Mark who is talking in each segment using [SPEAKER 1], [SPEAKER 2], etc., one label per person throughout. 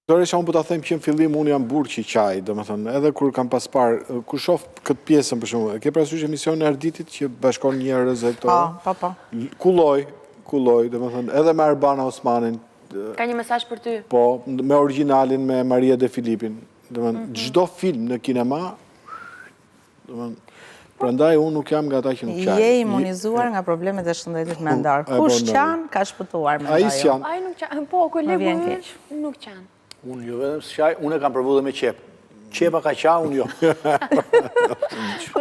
[SPEAKER 1] Doresha, unë po ta them që në fillim unë jam burq i qaj, domethënë, edhe kur kam pas parë, kur shoh këtë pjesën për shembull, ke parasysh emisionin e Arditit që bashkon njerëz e këto.
[SPEAKER 2] Po.
[SPEAKER 1] Kulloj, domethënë, edhe me Arbana Osmanin.
[SPEAKER 2] Ka një mesazh për ty?
[SPEAKER 1] Po, me origjinalin me Maria De Filipin. Domethënë, çdo film në kinema, domethënë, prandaj unë nuk jam nga ata që nuk qaj.
[SPEAKER 3] Je imunizuar nga problemet e shëndetit mendor. Kush qan ka shpëtuar me
[SPEAKER 1] ai s'jan.
[SPEAKER 2] Ai nuk qan. Po, kolegu ynë nuk qan.
[SPEAKER 4] Unë jo vetëm s'qaj, unë e kam provu dhe me qep. Qepa ka qa, unë jo.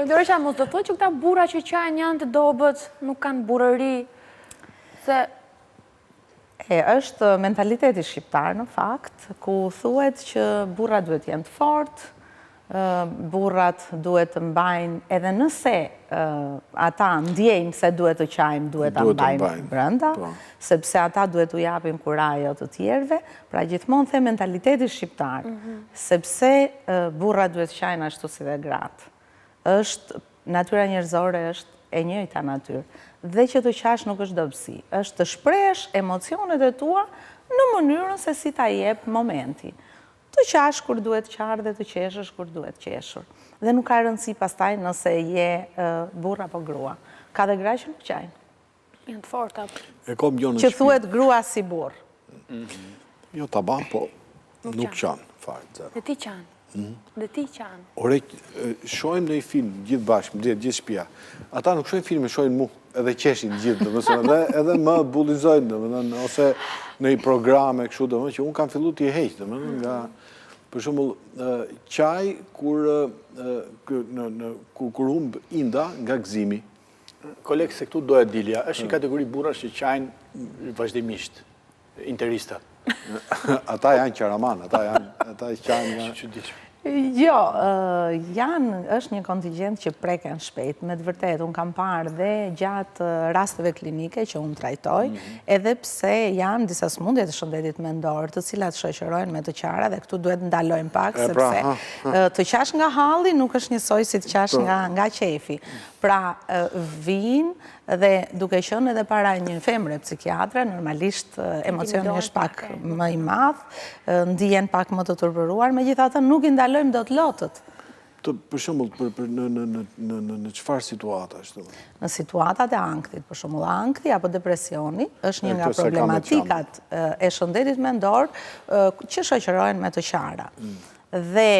[SPEAKER 2] Doresha, mos do thotë që këta burra që qajnë janë të dobët, nuk kanë burrëri, se...
[SPEAKER 3] është mentaliteti shqiptar në fakt, ku thuhet që burrat duhet jenë të fortë, burrat duhet të mbajnë, edhe nëse ata ndjejnë se duhet të qajnë, duhet të mbajnë brenda, sepse ata duhet të japin kurajo të tjerëve, pra gjithmonë the mentaliteti shqiptar, sepse burrat duhet të qajnë ashtu si dhe gratë. Natyra njerëzore është e njëjta natyrë, dhe që të qash nuk është dobësi, është të shpresh emocionet e tua në mënyrën se si ta jep momenti. Të qash kur duhet qarë dhe të qeshësh kur duhet qeshur. Dhe nuk ka rëndësi pastaj nëse je burra apo grua. Ka dhe gra që nuk qajnë.
[SPEAKER 2] Janë të forta.
[SPEAKER 3] Që thuhet grua si burr.
[SPEAKER 1] Jo taban, po nuk qanë.
[SPEAKER 2] Dhe ti qanë. Dhe ti qanë.
[SPEAKER 1] Ore, shojmë në i film, gjithë bashkë, gjithë shtëpia. Ata nuk shojnë filme, shojnë mu, edhe qeshin gjithë, edhe më bullizojnë, ose në i programe, kështu, që unë kam fillu t'i heqë, nga, për shembull, qaj, kur humb inda nga gëzimi.
[SPEAKER 4] Kolegë, se këtu doja dilja, është një kategori burrash që qajnë vazhdimisht, interistat.
[SPEAKER 1] Ata janë qaraman, ata qajnë nga...
[SPEAKER 3] Jo, është një kontingent që preken shpejt, me të vërtet, unë kam parë dhe gjatë rasteve klinike që unë trajtoj, edhe pse janë disa smundje të shëndetit mendor, të cilat shoqërojnë me të qara, dhe këtu duhet ndalojnë pak, sepse të qash nga halli nuk është njësoj si të qash nga qefi. Pra, vinë dhe duke qenë edhe para një femre psikiatra, normalisht emocioni është pak më i madh, ndihen pak më të turburuar, megjithatë nuk i ndalojmë dot lotët.
[SPEAKER 1] Për shembull, në çfarë situata është?
[SPEAKER 3] Në situatat e ankthit, për shembull, ankthi apo depresioni është një nga problematikat e shëndetit mendor që shoqërohen me të qara. Dhe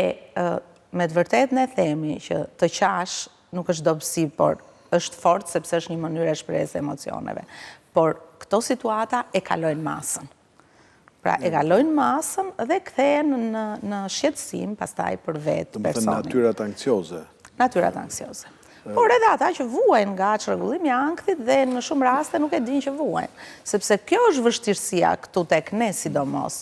[SPEAKER 3] me të vërtetë ne themi që të qash nuk është dobësi, por është fort sepse është një mënyrë e shprehjes emocioneve. Por këto situata e kalojnë masën. Pra, e kalojnë masën dhe kthehen në shqetësim pastaj për vetë personin.
[SPEAKER 1] Natyrat anksioze.
[SPEAKER 3] Natyrat anksioze. Por edhe ata që vuajnë nga çrregullimi i ankthit dhe në shumë raste nuk e dinë që vuajnë. Sepse kjo është vështirësia këtu tek ne sidomos,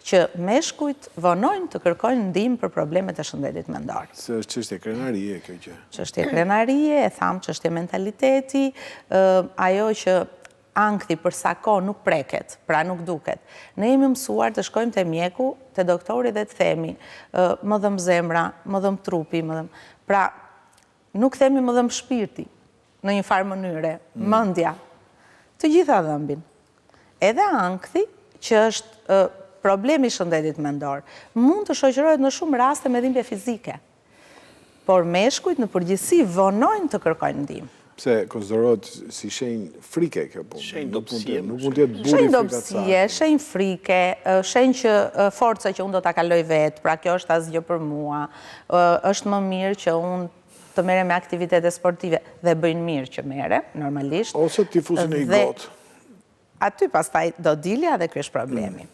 [SPEAKER 3] që meshkujt vonojnë të kërkojnë ndihmë për problemet e shëndetit mendor.
[SPEAKER 1] Se është çështje krenarie kjo gjë.
[SPEAKER 3] Çështje krenarie, e tham çështje mentaliteti, ajo që ankthi për sa kohë nuk preket, pra nuk duket. Ne jemi mësuar të shkojmë te mjeku, te doktori dhe të themi, më dhëm zemra, më dhëm trupi, pra nuk themi më dhëm shpirti, në një farë mënyre, mendja, të gjitha dhëmbin. Edhe ankthi, që është problemi i shëndetit mendor, mund të shoqërohet në shumë raste me dhimbje fizike. Por meshkujt në përgjithësi vonojnë të kërkojnë ndihmë.
[SPEAKER 1] Pse konsiderohet si shenjë frike kjo punë?
[SPEAKER 4] Shenjë dobësie.
[SPEAKER 1] Nuk mund të jetë buri
[SPEAKER 3] shenjë dobësie, shenjë frike, shenjë që forca që unë do ta kaloj vetë, pra kjo është asgjë për mua, është më mirë që unë të mere me aktivitete sportive dhe bëjnë mirë që mere, normalisht.
[SPEAKER 1] Ose tifusin e i gotë.
[SPEAKER 3] Aty pastaj do dilja dhe kjo është problemi.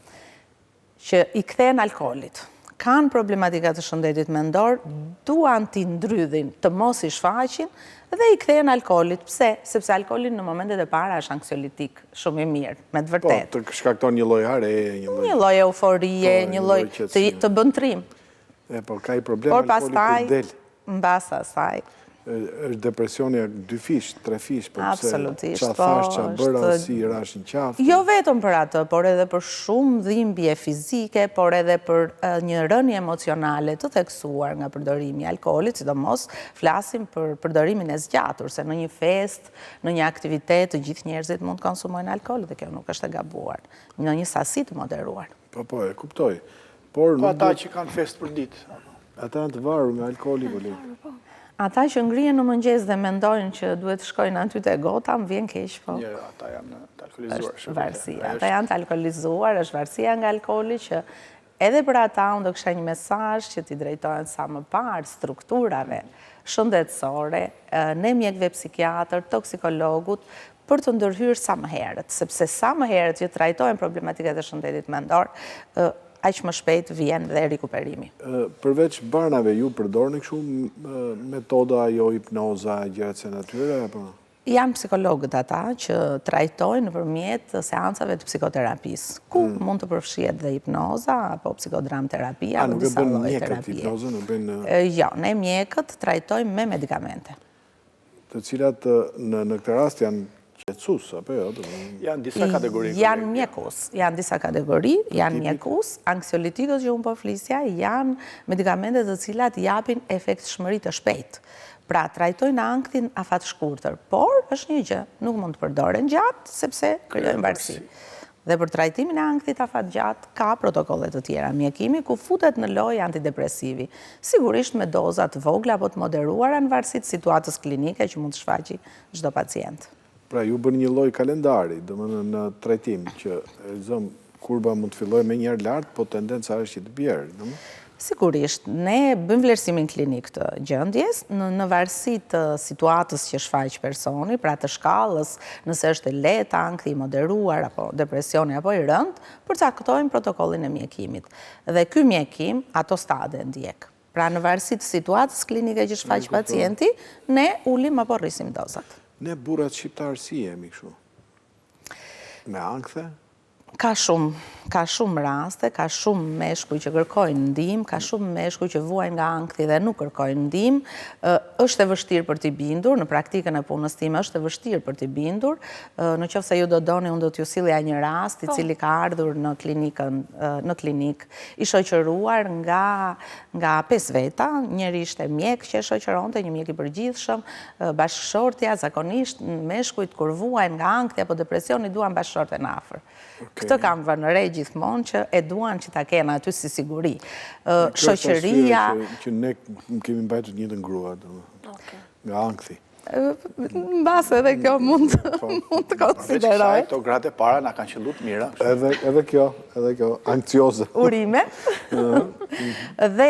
[SPEAKER 3] Që i kthehen alkoolit. Kanë problematikat të shëndetit mendor, duan t'i ndrydhin, të mos i shfaqin, dhe i kthehen alkoolit. Pse? Sepse alkooli në momentet e para është anksiolitik, shumë i mirë, me të vërtet.
[SPEAKER 1] Po, të shkakton një lloj hareje,
[SPEAKER 3] një lloj euforie, një lloj të bën trim.
[SPEAKER 1] Po, ka i problem alkooli kur del.
[SPEAKER 3] Mbas asaj.
[SPEAKER 1] është depresioni 2 fish, 3 fish, për
[SPEAKER 3] Absolutisht,
[SPEAKER 1] qa thash, qa bëra, si rashin qaftë.
[SPEAKER 3] Jo vetëm për atë, por edhe për shumë dhimbje fizike, por edhe për një rënje emocionale të theksuar nga përdorimi i alkoolit, sidomos flasim për përdorimin e zgjatur, se në një fest, në një aktivitet, të gjithë njerëzit mund të konsumojnë alkool, dhe kjo nuk është e gabuar, në një sasi të moderuar.
[SPEAKER 1] Po, e kuptoj. Por
[SPEAKER 4] Po ata që kanë fest për ditë.
[SPEAKER 1] ata janë të varur me alkooli, kolegë.
[SPEAKER 3] Ata që ngrihen në mëngjes dhe mendojnë që duhet shkojnë aty te gota, më vjen keq, po.
[SPEAKER 4] Jo, ata janë të alkoolizuar.
[SPEAKER 3] Është varësia. Ata janë të alkoolizuar, është varësia nga alkooli që edhe për ata unë do kisha një mesazh që t'i drejtohen sa më parë strukturave shëndetësore, ne mjekëve psikiatër, toksikologut, për të ndërhyrë sa më herët, sepse sa më herët që trajtojnë problematikat e shëndetit mendor, aq më shpejt vjen dhe rikuperimi.
[SPEAKER 1] Përveç barnave, ju përdorni kështu metoda jo hipnoza, gjërat se natyre, apo?
[SPEAKER 3] Janë psikologët ata që trajtojnë nëpërmjet seancave të psikoterapisë, ku mund të përfshihet dhe hipnoza apo psikodramterapia apo
[SPEAKER 1] Nuk e
[SPEAKER 3] disa
[SPEAKER 1] bën
[SPEAKER 3] lloje
[SPEAKER 1] mjekët
[SPEAKER 3] terapie.
[SPEAKER 1] hipnozën, nuk bën
[SPEAKER 3] Jo, ne mjekët trajtojmë me medikamente.
[SPEAKER 1] të cilat në këtë rast janë qetësues apo jo?
[SPEAKER 4] Janë disa kategori.
[SPEAKER 3] Janë mjekus, janë disa kategori, janë mjekus, anksiolitikët që unë po flisja, janë medikamente të cilat japin efekt shmëri të shpejt. Pra, trajtojnë ankthin afat shkurtër, por është një gjë, nuk mund të përdoren gjatë, sepse krijojnë varësi. Dhe për trajtimin e ankthit afat gjatë, ka protokolle të tjera mjekimi ku futet në lojë antidepresivi. Sigurisht me doza të vogla apo të moderuara në varësi të situatës klinike që mund të shfaqi çdo pacient.
[SPEAKER 1] Pra, ju bën një lloj kalendari, domethënë në trajtim që realizon kurba mund të fillojë me njëherë lart, po tendenca është që të bjerë, domethënë.
[SPEAKER 3] Sigurisht, ne bëjmë vlerësimin klinik të gjendjes në varësi të situatës që shfaq personi, pra të shkallës, nëse është e lehtë ankthi, i moderuar apo depresioni apo i rënd, përcaktojmë protokollin e mjekimit. Dhe ky mjekim ato stade ndjek. Pra në varësi të situatës klinike që shfaq pacienti, ne ulim apo rrisim dozat.
[SPEAKER 1] Ne burrat shqiptarë si jemi kështu? Me ankthe?
[SPEAKER 3] Ka shumë raste, ka shumë meshkuj që kërkojnë ndihmë, ka shumë meshkuj që vuajnë nga ankthi dhe nuk kërkojnë ndihmë. Është e vështirë për t'i bindur, në praktikën e punës time është e vështirë për t'i bindur. Në qoftë se ju do doni, unë do t'ju sillja një rast i cili ka ardhur në klinik, i shoqëruar nga 5 veta, njëri ishte mjek që e shoqëronte, një mjek i përgjithshëm, bashkëshortja, zakonisht meshkujt kur vuajnë nga ankthi apo depresioni duan bashkëshorten afër. Këtë kam vënë re gjithmonë që e duan që ta kenë aty si siguri. Shoqëria...
[SPEAKER 1] Që ne kemi mbajtur të njëjtën grua, nga ankthi.
[SPEAKER 3] Në base edhe kjo mund të konsiderohet.
[SPEAKER 4] Këto gratë e para na kanë qellut mira.
[SPEAKER 1] Edhe kjo, anksiozë.
[SPEAKER 3] Urime. Dhe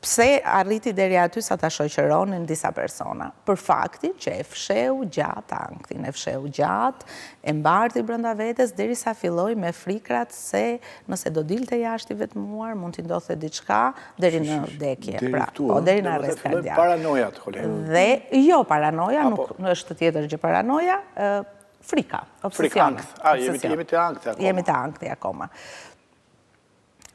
[SPEAKER 3] pse arriti deri aty sa ta shoqëronin disa persona? Për faktin që e fsheu gjatë ankthin, e fsheu gjatë, e mbarti brenda vetes derisa filloi me frikrat se nëse do dilte jashtë i vetmuar, mund t'i ndodhte diçka deri në vdekje. Deri në arrest kardiak.
[SPEAKER 4] Paranojat, kolegë.
[SPEAKER 3] Dhe jo paranoja, nuk është tjetër gjë paranoja, frika, obsesione.
[SPEAKER 4] Jemi të ankthi akoma.
[SPEAKER 3] Jemi të ankthi akoma.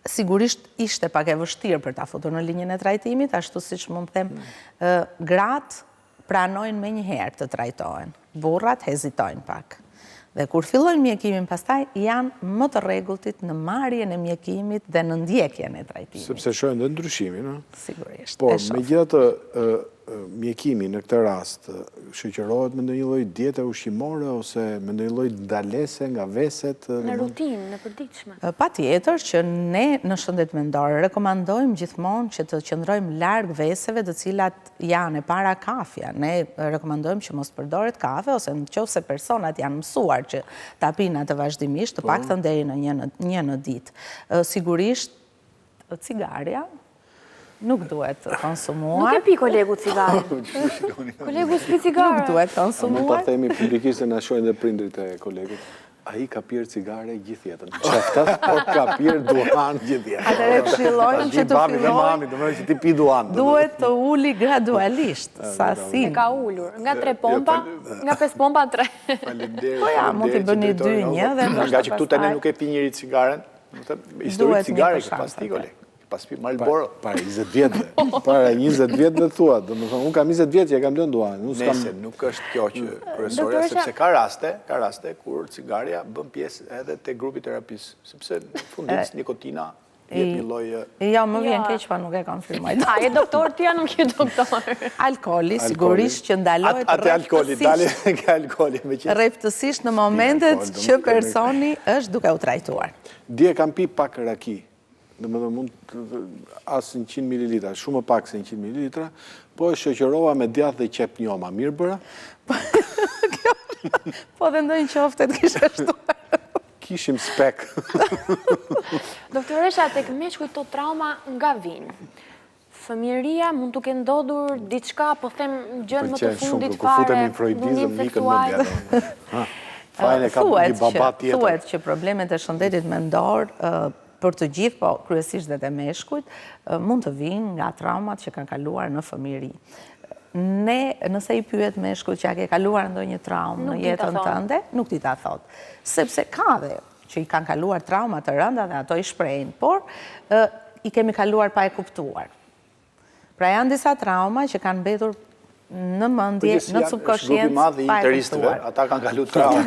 [SPEAKER 3] Sigurisht ishte pak e vështirë për ta futur në linjën e trajtimit, ashtu siç mund të them, gratë pranojnë me një herë të trajtohen, burrat hezitojnë pak. Dhe kur fillojnë mjekimin pastaj, janë më të rregulltit në marrjen e mjekimit dhe në ndjekjen e trajtimit.
[SPEAKER 1] Sepse shohin dhe ndryshimin, no?
[SPEAKER 3] Sigurisht.
[SPEAKER 1] Po, megjithatë, mjekimi në këtë rast shoqërohet me ndonjë lloj diete ushqimore ose me ndonjë lloj ndalese nga veset
[SPEAKER 2] në rutinë, në përditshme.
[SPEAKER 3] Patjetër që ne në shëndet mendor rekomandojmë gjithmonë që të qëndrojmë larg veseve të cilat janë e para kafja. Ne rekomandojmë që mos përdoret kafe ose nëse personat janë mësuar që ta pinë atë vazhdimisht, të paktën deri në një në ditë. Sigurisht cigaria nuk duhet konsumuar.
[SPEAKER 2] Nuk e pi kolegu cigare. Kolegu s'pi cigare.
[SPEAKER 3] Nuk duhet
[SPEAKER 1] Mund
[SPEAKER 3] konsumuar.
[SPEAKER 1] ta themi publikisht se na shohin dhe prindrit e kolegut. Ai ka pirë cigare gjithë jetën. Çaftas, por ka pirë duhan gjithë jetën.
[SPEAKER 3] Atëherë këshillojmë që të
[SPEAKER 1] Babi dhe mami,
[SPEAKER 3] fillojë.
[SPEAKER 1] domethënë që ti pi duhan.
[SPEAKER 3] Duhet të uli gradualisht, sasi.
[SPEAKER 2] E ka ullur. Nga 3 pompa, nga 5 pompa 3.
[SPEAKER 4] Faleminderit.
[SPEAKER 3] Po ja, mund t'i bëni 2-1 dhe
[SPEAKER 4] Nga që këtu tani nuk e pi njëri cigaren, histori cigare që pas ti, kolegë. Pas pi Marlboro.
[SPEAKER 1] Para 20 vjetëve. Para 20 vjetëve thua, domethënë unë kam 20 vjet që e kam lënë duhan.
[SPEAKER 4] Nese, nuk është kjo që kryesorja, sepse ka raste kur cigaria bën pjesë edhe te grupi terapisë, sepse në fundit nikotina jetë një lloj...
[SPEAKER 3] Jo, më vjen keq, pa nuk e konfirmoj.
[SPEAKER 2] A, je doktor, ti ja nuk je doktor.
[SPEAKER 3] Alkooli, sigurisht që ndalohet
[SPEAKER 4] Atë alkooli, dali nga alkooli me qenë.
[SPEAKER 3] rreftësisht në momentet që personi është duke u trajtuar.
[SPEAKER 1] Dje kam pi pak raki, dhe më dhe mund asë 100 ml, shumë pak se 100 ml, po e shoqërova me djathë dhe qep njoma. Mirë bëra?
[SPEAKER 3] Po dhe ndonjë qofte të kishe shtuar.
[SPEAKER 1] Kishim spek.
[SPEAKER 2] Doktoresha, tek meshkujt to trauma nga vinë. Fëmijëria mund të kenë ndodhur diçka, po them gjën më të fundit
[SPEAKER 1] ku futemi në
[SPEAKER 2] fare,
[SPEAKER 1] freudizëm, nikën më bjerë. Fajnë e kam një baba tjetër.
[SPEAKER 3] Thuhet që problemet e shëndetit mendor për të gjithë, po kryesisht dhe të meshkujt, mund të vinë nga traumat që kanë kaluar në fëmijëri. Ne, nëse i pyet meshkujt që a ke kaluar ndonjë traumë në jetën tënde, nuk ti ta thot. Sepse ka dhe që i kanë kaluar trauma të rënda dhe ato i shprehin, por i kemi kaluar pa e kuptuar. Pra janë disa trauma që kanë mbetur në mendje, në subkonscient, pa e kuptuar.
[SPEAKER 4] Ata kanë kalu trauma.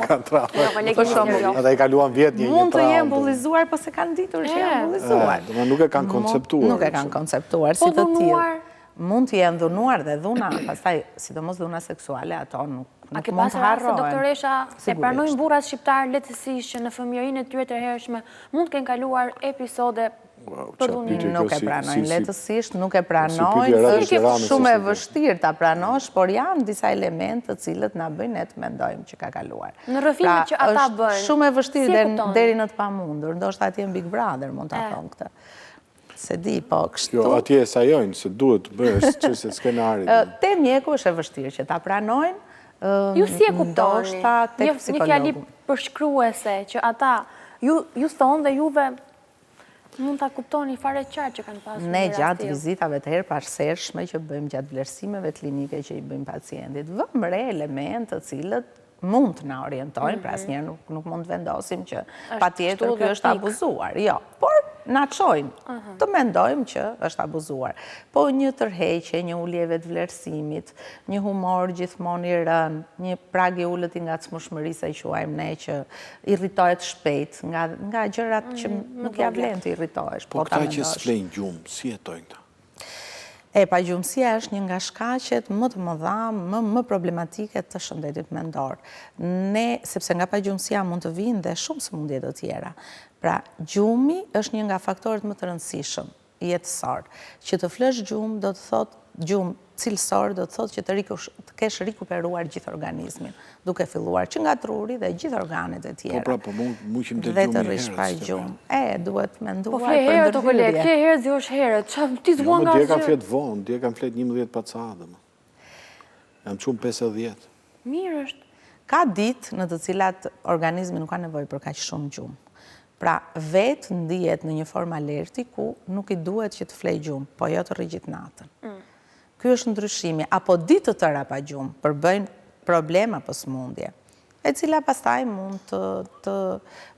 [SPEAKER 1] Ata i kaluan vjetë një trauma.
[SPEAKER 3] Mund të jenë bullizuar, po se kanë ditur që janë bullizuar.
[SPEAKER 1] Nuk e kanë konceptuar.
[SPEAKER 3] Nuk e kanë konceptuar, si të tillë. Mund të jenë dhunuar dhe dhuna, pastaj, sidomos dhuna seksuale, ato nuk
[SPEAKER 2] A ke
[SPEAKER 3] mund
[SPEAKER 2] pasur
[SPEAKER 3] të
[SPEAKER 2] raste,
[SPEAKER 3] harrohen.
[SPEAKER 2] doktoresha, e pranojnë burrat shqiptar lehtësisht që në fëmijërinë e tyre të hershme mund të kenë kaluar episode për dhunim?
[SPEAKER 3] Nuk e pranojnë lehtësisht, nuk e pranojnë, është shumë e vështirë ta pranosh, por janë disa elementë të cilët na bëjnë ne të mendojmë që ka kaluar.
[SPEAKER 2] Në rrëfimet që ata bëjnë.
[SPEAKER 3] Shumë e vështirë deri në të pamundur, ndoshta atje në Big Brother mund ta thonë këtë. Se di, po kështu...
[SPEAKER 1] Jo, atje e sajojnë, se duhet të bësh që se skenarit.
[SPEAKER 3] Te mjeku është e vështirë që ta pranojnë,
[SPEAKER 2] ju si e kuptoni?
[SPEAKER 3] ndoshta tek
[SPEAKER 2] Një
[SPEAKER 3] psikologu.
[SPEAKER 2] fjali përshkruese që ata, ju thonë dhe juve mund ta kuptoni fare qartë që kanë pasur
[SPEAKER 3] Ne
[SPEAKER 2] një rast
[SPEAKER 3] gjatë
[SPEAKER 2] tillë.
[SPEAKER 3] vizitave të herparseshme që bëjmë gjatë vlerësimeve klinike që i bëjmë pacientit, vëmë re elementë të cilët mund të na orientojnë, pra asnjëherë nuk mund të vendosim që patjetër ky është abuzuar. Jo, por na çojnë të mendojmë që është abuzuar. Po një tërheqje, një ulje vetë vlerësimit, një humor gjithmonë i rënë, një prag i ulët i ngacmueshmërisë që quajmë ne, që irritohet shpejt nga gjërat që nuk ja vlen të irritohesh.
[SPEAKER 1] Po këta që s'flejnë gjumë, si jetojnë këta?
[SPEAKER 3] Pajgjumësia është një nga shkaqet më të mëdha, më problematike të shëndetit mendor. Ne, sepse nga pajgjumësia mund të vinë dhe shumë sëmundje të tjera. Pra, gjumi është një nga faktorët më të rëndësishëm jetësor. Që të flesh gjumë do të thotë gjumë cilësor do të thotë që të kesh rikuperuar gjithë organizmin, duke filluar që nga truri dhe gjithë organet e tjera.
[SPEAKER 1] Po pra, po mu që më të
[SPEAKER 3] dhe
[SPEAKER 1] gjumë
[SPEAKER 3] të
[SPEAKER 1] i
[SPEAKER 3] rish pa
[SPEAKER 1] herët.
[SPEAKER 3] gjumë. Duhet menduar
[SPEAKER 2] Po
[SPEAKER 3] për
[SPEAKER 2] fle herët o koleg,
[SPEAKER 3] ndërhyrje.
[SPEAKER 2] fle herët dhe është herët. Ti
[SPEAKER 1] Jo,
[SPEAKER 2] zbua
[SPEAKER 1] më
[SPEAKER 2] nga
[SPEAKER 1] dje kam
[SPEAKER 2] asgjë.
[SPEAKER 1] flet vonë, dje kam flet 11 pacadë. Jam qumë 50.
[SPEAKER 2] Mirë është.
[SPEAKER 3] Ka ditë në të cilat organizmi nuk ka nevojë për kaq shumë gjumë. Pra, vetë ndihet në një formë alerti ku nuk i duhet që të flej gjumë, po jo të rrigjit natën. Ky është ndryshimi, apo ditë të tëra pa gjumë, përbëjnë problem apo smundje, e cila pastaj mund të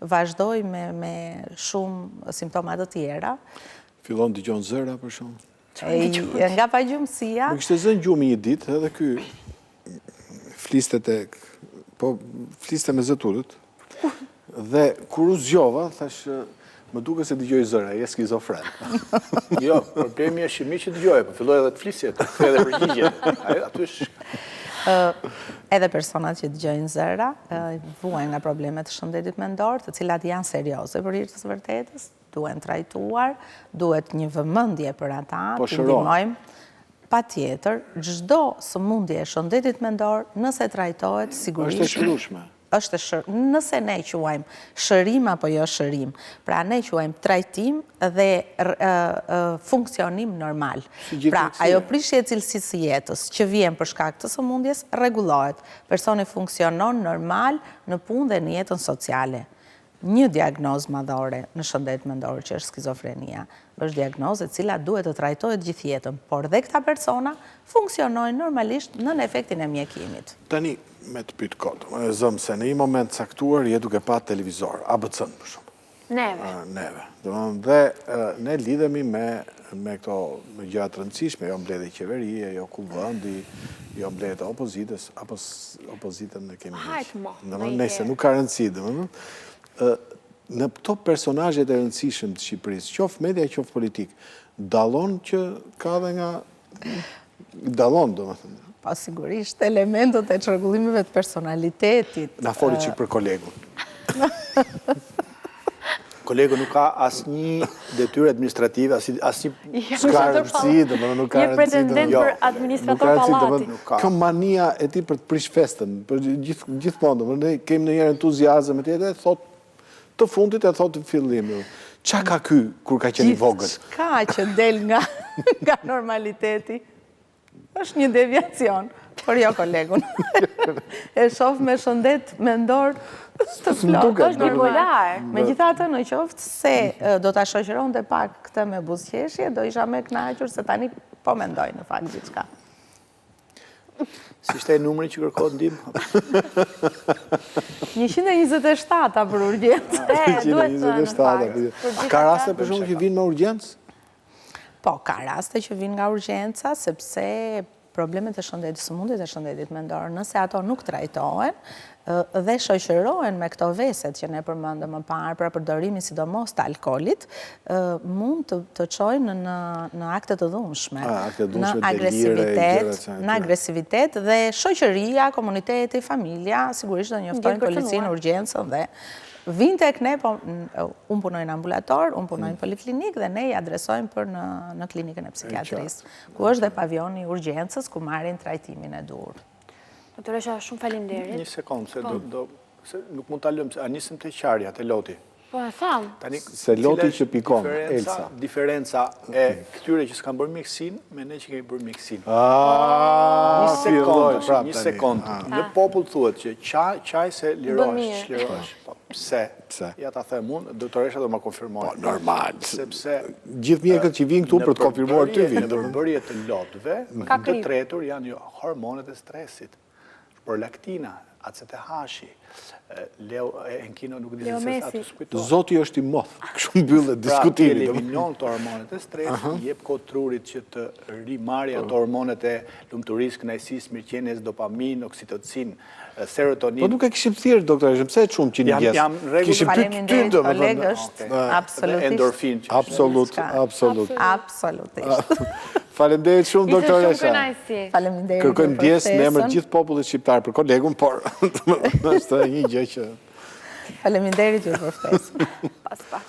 [SPEAKER 3] vazhdoj me shumë simptomat të tjera.
[SPEAKER 1] Fillon dëgjon zëra për shumë.
[SPEAKER 3] Nga pajgjumësia...
[SPEAKER 1] Më kishte zënë gjumi një ditë, edhe ky fliste me zëturët, dhe kur u zgjova, thash, më duke se dëgjoj zëra, je skizofren.
[SPEAKER 4] Jo, problemi është që mi që dëgjoj, po filloj edhe të flisje, të edhe përgjigje. Aty është...
[SPEAKER 3] Edhe personat që dëgjojnë zëra, vuajnë nga problemet të shëndetit mendor, të cilat janë serioze për hir të së vërtetës, duhen trajtuar, duhet një vëmendje për ata, të ndihmojmë. Patjetër, çdo sëmundje e shëndetit mendor, nëse trajtohet sigurisht
[SPEAKER 1] është e shërueshme.
[SPEAKER 3] Nëse ne quajmë shërim apo jo shërim, pra ne quajmë trajtim dhe funksionim normal. Pra, ajo prishje e cilësisë së jetës që vjen për shkak të sëmundjes rregullohet. Personi funksionon normal në punë dhe në jetën sociale. Një diagnozë madhore në shëndet mendor që është skizofrenia, është diagnozë e cila duhet të trajtohet gjithë jetën, por dhe këta persona funksionojnë normalisht në efektin e mjekimit.
[SPEAKER 1] Tani, me të pytë kodë, më e zëmë se në një moment caktuar je duke pa televizor, ABC-n për shumë.
[SPEAKER 2] Neve.
[SPEAKER 1] Dhe ne lidhemi me këto gjëra të rëndësishme, jo mbledhje qeverie, jo kuvëndi, jo mbledhje opozitës, apo opozitën e kemi
[SPEAKER 2] Hajtë mo.
[SPEAKER 1] nëse nuk ka rëndësi, në këto personazhet e rëndësishëm të Shqipërisë, qoftë media, qoftë politik, dallon që ka dhe nga dallon, domethënë.
[SPEAKER 3] Pa sigurisht elementët e çrregullimeve të personalitetit.
[SPEAKER 1] Na foli çik për kolegun.
[SPEAKER 4] Kolegu nuk ka asnjë detyrë administrative, asnjë
[SPEAKER 1] S'ka rëndësi, domethënë nuk ka
[SPEAKER 2] Një pretendent për administrator pallati.
[SPEAKER 1] Kjo mania e tij për të prish festën, për gjithmonë, domethënë ne kemi ndonjëherë entuziazëm e tjetër, thot të fundit e thot të fillimit. Çka ka ky kur ka qenë i vogël?
[SPEAKER 3] Gjithçka që del nga normaliteti është një deviacion, por jo kolegun. E shoh me shëndet mendor të plot,
[SPEAKER 2] është bipolar.
[SPEAKER 3] Megjithatë, në qoftë se do ta shoqëronte pak këtë me buzëqeshje, do isha më e kënaqur se tani po mendoj në fakt gjithçka.
[SPEAKER 4] Si ishte numri që kërkohet ndihmë?
[SPEAKER 3] 127 për urgjencë.
[SPEAKER 2] Duhet në fakt.
[SPEAKER 1] A ka raste për shkak që vinë me urgjencë?
[SPEAKER 3] Po, ka raste që vinë nga urgjenca, sepse problemet e shëndetit, sëmundjet e shëndetit mendor, nëse ato nuk trajtohen dhe shoqërohen me këto veset që ne përmendëm më parë, pra përdorimin sidomos të alkoolit, mund të çojnë në akte të dhunshme, në agresivitet, dhe shoqëria, komuniteti, familja, sigurisht do njoftojnë policinë, urgjencën dhe vinë tek ne, po unë punoj në ambulator, unë punoj në poliklinik dhe ne i adresojmë për në klinikën e psikiatrisë, ku është dhe pavioni urgjencës, ku marrin trajtimin e dur.
[SPEAKER 2] Doktoresha, shumë faleminderit.
[SPEAKER 4] Një sekundë, se nuk mund ta lëm, a nisëm te qarja, te loti.
[SPEAKER 2] Po e tham.
[SPEAKER 1] Se loti që pikon, Elsa.
[SPEAKER 4] Diferenca e këtyre që s'kan bërë mjekësinë me ne që kemi bërë mjekësinë. Një sekundë. Në popull thuhet që qaj se lirohesh. Pse? Ja ta them unë, doktoresha do ma konfirmoj.
[SPEAKER 1] Po, normal.
[SPEAKER 4] Sepse
[SPEAKER 1] gjithë mjekët që vinë këtu për të konfirmuar ty vinë.
[SPEAKER 4] Në përbërje të lotëve, të tretur janë hormonet e stresit, prolaktina, ACTH, Enkino nuk di se ato skujto.
[SPEAKER 1] Zoti është i moth, kështu mbyllet diskutimi.
[SPEAKER 4] Pra, eliminon të hormonet e stresit, jep kohë trurit që të rimarrë ato hormonet e lumturisë, kënaqësisë, mirëqenies, dopamin, oksitocin, serotonin.
[SPEAKER 1] Po nuk e kishim thirrur doktoresh, pse e çum që një gjestë?
[SPEAKER 4] Jam rregull.
[SPEAKER 1] Kishim
[SPEAKER 3] Faleminderit kolegë, është absolutisht.
[SPEAKER 4] Endorfin.
[SPEAKER 3] Absolutisht.
[SPEAKER 1] Faleminderit shumë doktoresha.
[SPEAKER 2] Ishte shumë kënaqësi.
[SPEAKER 3] Faleminderit.
[SPEAKER 1] Kërkojmë ndjesë në emër të gjithë popullit shqiptar për kolegun, por është një gjë që
[SPEAKER 3] Faleminderit ju për ftesën.
[SPEAKER 2] Pas pak.